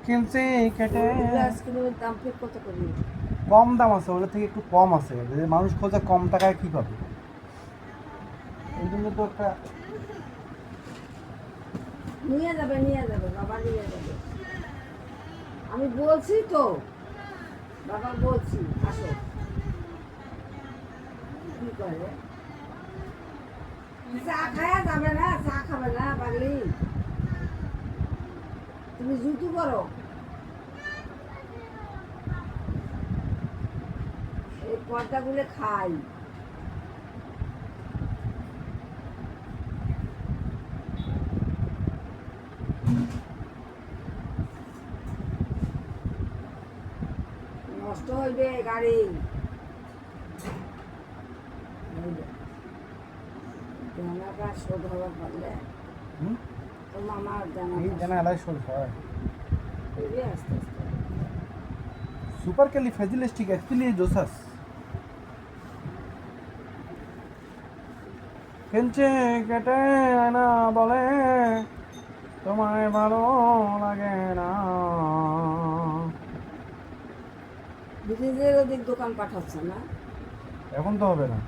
কিনছি কেটে। আইসক্রিমের দাম ফের কত করে? কম দাম আছে, ওদের থেকে একটু কম আছে। যে মানুষ খোঁজে কম টাকায় কি পাবে, এই জন্য তো একটা। নিয়ে যাবে বাবা, নিয়ে যাবে। আমি বলছি তো, বাবা বলছি আসো। কি করে? চা খায়া যাবে না, চা খাবে না পাগলি। তুমি জুতু করো। এই পর্দাগুলো খাই। নষ্ট হইবে গাড়ি। জানাটা শোধ হওয়ার পারলে তো মামার এই জানাটা জানা এলাই শোধ হয়। হইবে আস্তে আস্তে। সুপার ক্যালিফ্রাজিলিস্টিক কিনছে কেটে না বলে তোমায় ভালো লাগে না। ব্রিটিশদের ওদিক দোকান পাঠাচ্ছে না, এখন তো হবে না,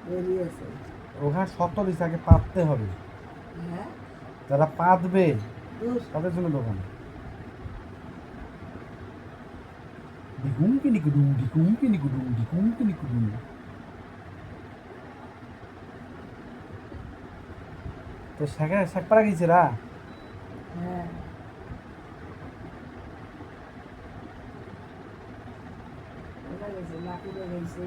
বেরিয়েছে। ওখানে শক্ত দিচ্ছে, আগে পাততে হবে। হ্যাঁ, যারা পাতবে দূর। তাদের জন্য দোকান। ডিকুমকি নিকুডুম ডিকুমকি নিকুডুম ডিকুমকি নিকুডুম। তো শেখপাড়া গেছিরা। হ্যাঁ, ওটা গেছে, লাকিরে গেছে।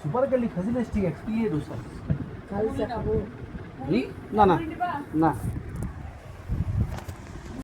সুপার ক্যালিফ্রাজিলিস্টিক খালি চা খাবো। না না না।